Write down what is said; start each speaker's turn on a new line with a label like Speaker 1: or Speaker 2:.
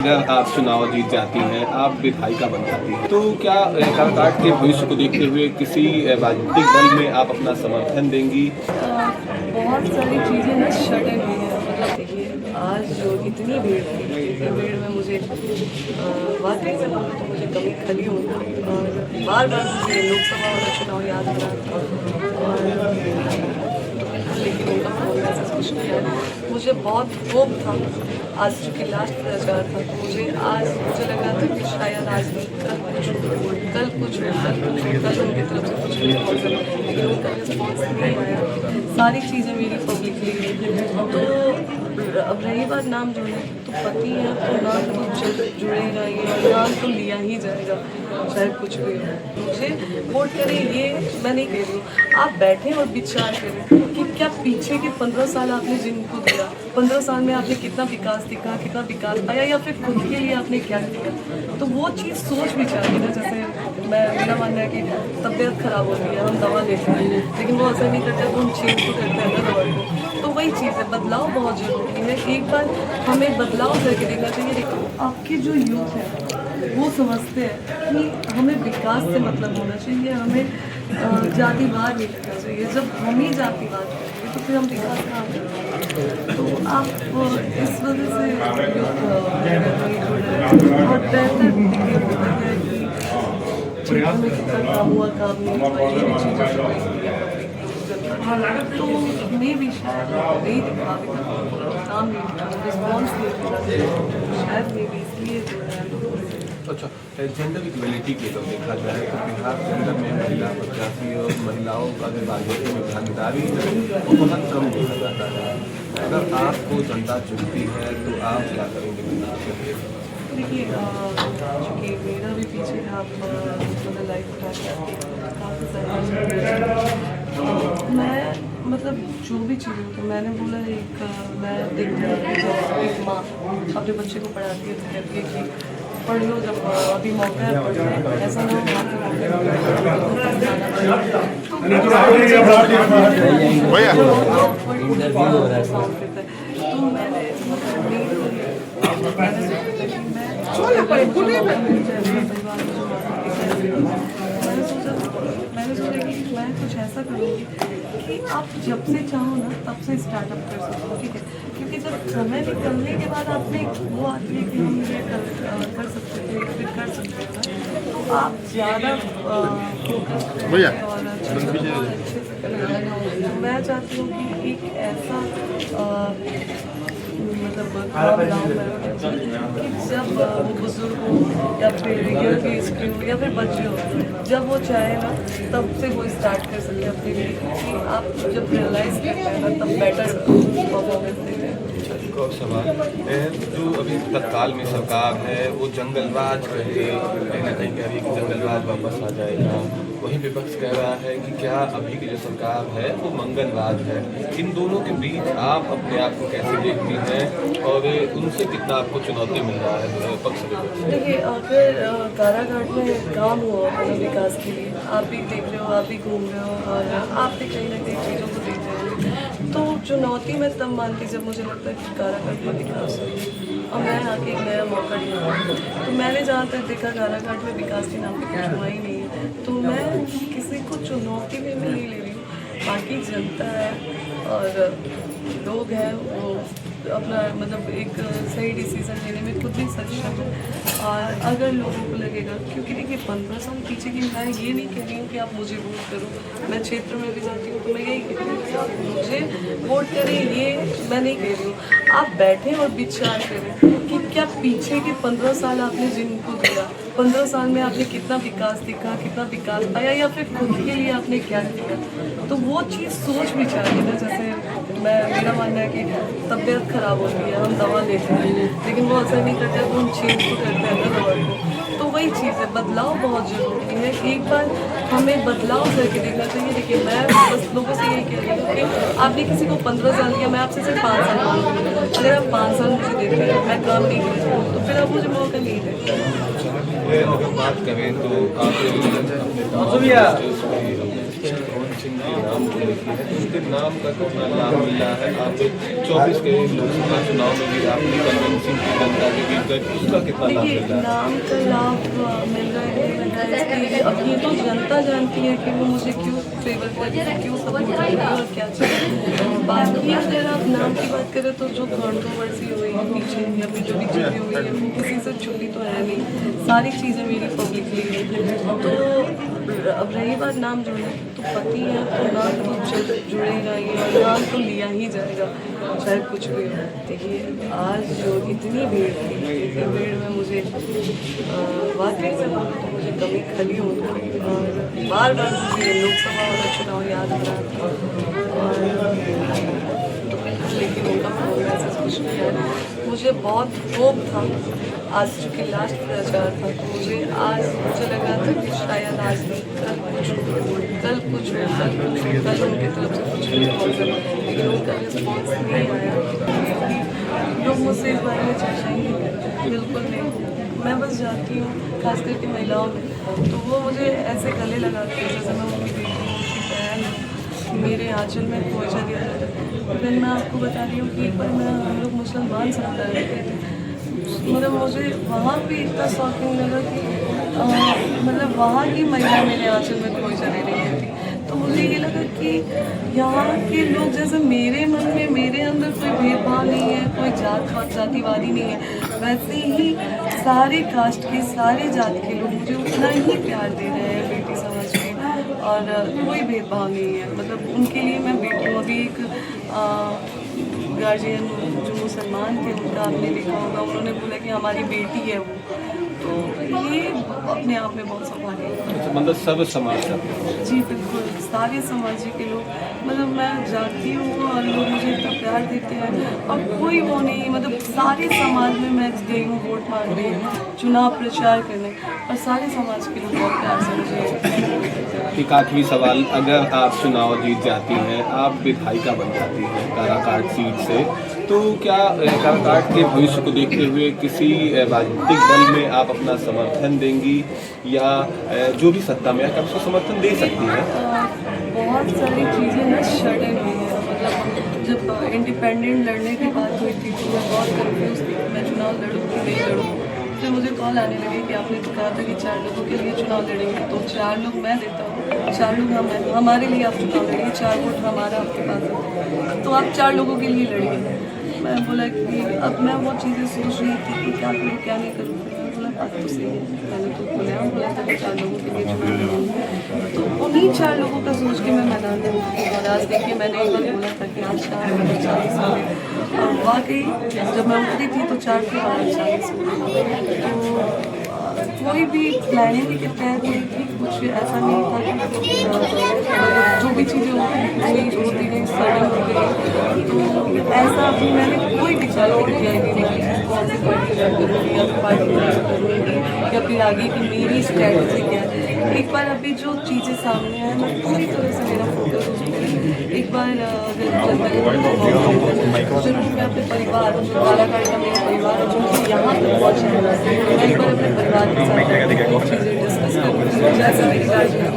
Speaker 1: अगर आप चुनाव जीत जाती हैं, आप विधायिका बन जाती हैं, तो क्या काराकाट के भविष्य को देखते हुए किसी राजनीतिक दल में आप अपना समर्थन देंगी?
Speaker 2: बहुत सारी चीज़ें ना सडन हुई हैं। मतलब देखिए आज जो इतनी भीड़ थी, इतनी भीड़ में मुझे वाकई से बोलूँ तो मुझे कभी खली हुई और बार बार मुझे लोकसभा वाला चुनाव याद आ रहा था और लेकिन उनका फोन मैसेज कुछ नहीं आया। मुझे बहुत होप था, आज चूँकि लास्ट प्रचार था तो मुझे लग रहा था कि शायद आज नहीं कल कुछ उनकी तरफ से कुछ नहीं हो सकता, लेकिन उनका रिस्पॉन्स नहीं आया। सारी चीज़ें मेरी पब्लिकली तो अब रही बात नाम जोड़ने, तो पति है तो नाम तो जुड़ेगा ही और नाम तो लिया ही जाएगा चाहे कुछ भी हो। मुझे वोट करें ये मैं नहीं कह रही हूँ, आप बैठें और विचार करें कि क्या पीछे के 15 साल आपने जिनको दिया, 15 साल में आपने कितना विकास दिखा, कितना विकास पाया या फिर खुद के लिए आपने क्या किया, तो वो चीज़ सोच विचार की ना। जैसे मेरा मानना है कि तबीयत खराब होती है, हम दवा लेते हैं, लेकिन वो असर नहीं करता तो हम चेंज तो करते हैं ना दवा को। तो वही चीज़ है, बदलाव बहुत ज़रूरी है। एक बार हमें बदलाव करके देखना चाहिए। देखो आपके जो यूथ है वो समझते हैं कि हमें विकास से मतलब होना चाहिए, हमें जातिवाद नहीं करना चाहिए। जब हम ही जातिवाद करेंगे तो फिर हम विकास कहाँ करेंगे। तो आप इस वजह से और बेहतर है कि क्षेत्र में कितना काम हुआ, काम नहीं हुआ, ये भी चीज़ें तो मैं भी शायद नहीं दिखा काम नहीं दिखा, रिस्पॉन्स नहीं दिखा, शायद मैं भी इसलिए
Speaker 1: अच्छा, जेंडर इक्वलिटी की तो देखा जाए तो बिहार के अंदर में महिला प्रत्याशी और महिलाओं का जो राजनीति में भागीदारी है वो बहुत कम देखा जाता है। अगर आपको जनता चुनती है तो आप क्या करेंगे बिहार के लिए?
Speaker 2: देखिए चूँकि मेरा भी पीछे आप मतलब लाइफ काफ़ी सारी मैं मतलब जो भी चीज़ें होती मैंने बोला एक मैं देखती हूँ जब एक माँ अपने बच्चे को पढ़ाती है तो कहती है कि पढ़ लो, जब अभी मौका है पढ़ लो, ऐसा ना हो तो मैंने सोचा कि मैं कुछ ऐसा करूँगी कि आप जब से चाहो ना तब से स्टार्टअप कर सकते हो, ठीक है। क्योंकि जब समय निकलने के बाद आपने वो आती है कि हम ये कर सकते थे या फिर कर सकते थे, तो आप ज़्यादा फोकस करें और अच्छे से करें। मैं चाहती हूँ कि एक ऐसा मतलब काम गाँव में कि जब वो बुजुर्ग हो या फिर यंग स्त्री हो या फिर बच्चे हो, जब वो चाहे ना तब से वो स्टार्ट कर सकते हैं अपने लिए, क्योंकि आप जब रियलाइज़ करते हैं ना तब बेटर परफॉर्मेंस देते हैं।
Speaker 1: एक और सवाल जो अभी तत्काल में सरकार है वो जंगलराज कहीं ना कहीं कह रही है कि जंगलराज वापस आ जाएगा, वहीं विपक्ष कह रहा है कि क्या अभी की जो सरकार है वो मंगलराज है। इन दोनों के बीच आप अपने आप को कैसे देखती हैं और उनसे कितना आपको चुनौती मिल रहा है पक्ष विपक्ष?
Speaker 2: देखिए अगर कारागार में काम हुआ मतलब विकास के लिए आप भी देख रहे हो, आप भी घूम रहे हो और आप भी कहीं ना कहीं चीज़ों को देख रहे हो, तो चुनौती मैं तब मानती जब मुझे लगता है कि कारागार में विकास हुई और मैं आके एक नया मौका दिया। तो मैंने जहाँ तक देखा कारागार में विकास के नाम पर कुछ हुआ ही नहीं है, तो मैं किसी को चुनौती में नहीं ले रही हूँ। बाकी जनता है और लोग हैं वो अपना मतलब एक सही डिसीज़न लेने में खुद भी सक्षम है। और अगर लोगों को लगेगा, क्योंकि देखिए 15 साल पीछे की मैं ये नहीं कह रही हूँ कि आप मुझे वोट करो, मैं क्षेत्र में भी जाती हूँ तो मैं यही कह रही हूँ कि आप मुझे वोट करें ये मैं नहीं कह रही हूँ, आप बैठें और विचार करें कि क्या पीछे के 15 साल आपने जिनको दिया, 15 साल में आपने कितना विकास दिखा, कितना विकास पाया या फिर खुद के लिए आपने क्या किया, तो वो चीज़ सोच विचार की ना। जैसे मेरा मानना है कि तबीयत खराब होती है, हम दवा लेते हैं, लेकिन वो असर नहीं करता तो हम चेंज तो करते हैं ना दवा को। तो वही चीज़ है, बदलाव बहुत ज़रूरी है। एक बार हमें बदलाव करके देखना चाहिए। देखिए मैं बस लोगों से यही कह रही हूँ कि आपने किसी को 15 साल दिया, मैं आपसे सिर्फ 5 साल मांगूंगी। अगर आप 5 साल मुझे देते हैं, मैं काम नहीं कर रही हूँ, तो फिर आप मुझे मौका नहीं देते।
Speaker 1: अगर बात करें तो आप सिंह के नाम को लेकर है, तो उनके नाम का कितना लाभ मिल रहा है? आप 24 के लोकसभा चुनाव में भी आपने कन्वेंस सिंह की जनता के बीच गए, उसका कितना लाभ
Speaker 2: देखिए,
Speaker 1: मिल रहा है?
Speaker 2: नाम का लाभ मिल रहा है कि अब ये तो जनता जानती है कि वो मुझे क्यों फेवर कर रही है, क्यों सपोर्ट कर रही है और क्या चाहिए। बाकी अगर आप नाम की बात करें तो जो कंट्रोवर्सी हुई है पीछे या फिर जो भी चीज़ें हुई है वो किसी से छुपी तो है नहीं, सारी चीज़ें मेरी पब्लिकली है। तो अब रही बात नाम जुड़ने, तो पति है तो नाम तो जुड़ेगा ही और नाम तो लिया ही जाएगा चाहे कुछ भी हो। देखिए, आज जो इतनी भीड़ थी, इतनी भीड़ में मुझे वाकई से बोलूँ तो मुझे कमी खली हो गई और बार बार मुझे लोकसभा वाला चुनाव याद आ रहा था और लेकिन उनका फोन मैसेज कुछ नहीं आया। मुझे बहुत होप था, आज चूँकि लास्ट प्रचार था तो मुझे लग रहा था कि शायद आज नहीं, कल कुछ हो, कल उनकी तरफ से कुछ रिस्पॉन्स है, लेकिन उनका रिस्पॉन्स नहीं आया। लोग मुझसे इस बारे में चर्चा ही नहीं करते, बिल्कुल नहीं। मैं बस जाती हूँ, खास करके महिलाओं में, तो वो मुझे ऐसे गले लगाती है जैसे मैं उनकी बेटी हूँ, उनकी बहन हूँ, मेरे आंचल में खोजा दिया जाता है। फिर मैं आपको बता रही हूँ कि एक बार हम लोग मुसलमान समुदाय में गए थे, मतलब मुझे वहाँ भी इतना शॉकिंग लगा कि मतलब वहाँ की महिला मेरे आंचल में खोजा दे रही थी। तो मुझे ये लगा कि यहाँ के लोग जैसे मेरे मन में मेरे अंदर कोई भेदभाव नहीं है, कोई जातिवादी नहीं है, वैसे ही सारे कास्ट के सारे जात के लोग मुझे उतना ही प्यार दे रहे हैं बेटी समझ के और कोई भेदभाव नहीं है। मतलब उनके लिए मैं बेटी हूँ। अभी एक गार्जियन जो मुसलमान थे उनका आपने देखा होगा, उन्होंने बोला कि हमारी बेटी है वो, तो ये अपने आप में बहुत सौभाग्य है।
Speaker 1: मतलब सब समाज का?
Speaker 2: जी बिल्कुल, सारे समाज के लोग, मतलब मैं जाती हूँ और लोग मुझे इतना प्यार देते हैं और कोई वो नहीं, मतलब सारे समाज में मैं गई हूँ वोट मांगने, चुनाव प्रचार करने और सारे समाज के लोग बहुत प्यार से मुझे।
Speaker 1: एक आखिरी सवाल, अगर आप चुनाव जीत जाती हैं, आप विधायिका बन जाती हैं काराकाट सीट से, तो क्या काराकाट के भविष्य को देखते हुए किसी राजनीतिक दल में आप अपना समर्थन देंगी या जो भी सत्ता में है आप उसको समर्थन दे सकती हैं?
Speaker 2: बहुत सारी चीज़ें ना सडन हुई है। मतलब जब इंडिपेंडेंट लड़ने की बात हुई थी तो मैं बहुत कन्फ्यूज़ थी, मैं चुनाव लड़ूँ कि नहीं लड़ूँ। फिर मुझे कॉल आने लगे कि आपने तो कहा था कि 4 लोगों के लिए चुनाव लड़ेंगे, तो 4 लोग मैं देता हूँ, 4 लोग हमारे लिए आप चुनाव लड़िए, 4 वोट हमारा आपके पास है, तो आप 4 लोगों के लिए लड़िए। मैं बोला कि अब मैं वो चीज़ें सोच रही थी कि क्या करूँ क्या नहीं करूँ। मैं बोला बात तो सही है, मैंने तो बोला था कि 4 लोगों के लिए चुनाव लड़ूँगी, तो उन्हीं 4 लोगों का सोच के मैं मैदान में उतरी। और आज देखिए, मैंने एक बार बोला था कि आज 4 और वाकई जब मैं उतरी थी तो 4 के बाद 40 तो कोई भी प्लानिंग के तहत नहीं थी, कुछ ऐसा नहीं था कि जो भी चीज़ें होती गई सडन हो गई, तो ऐसा अभी मैंने कोई विचार किया ही नहीं कि कौन सी पार्टी करूँगी या पार्टी करूँगी या फिर आगे की मेरी स्ट्रैटेजी क्या है। एक बार अभी जो चीज़ें सामने आए मैं पूरी तरह से मेरा फोकस उसमें, एक बार अगर मैं अपने परिवार जो काराकाट का मेरा परिवार है जो मुझे यहाँ तक पहुँचा है, मैं एक बार अपने परिवार के साथ चीज़ें डिस्कस करूँ जैसे मेरी गार्जियन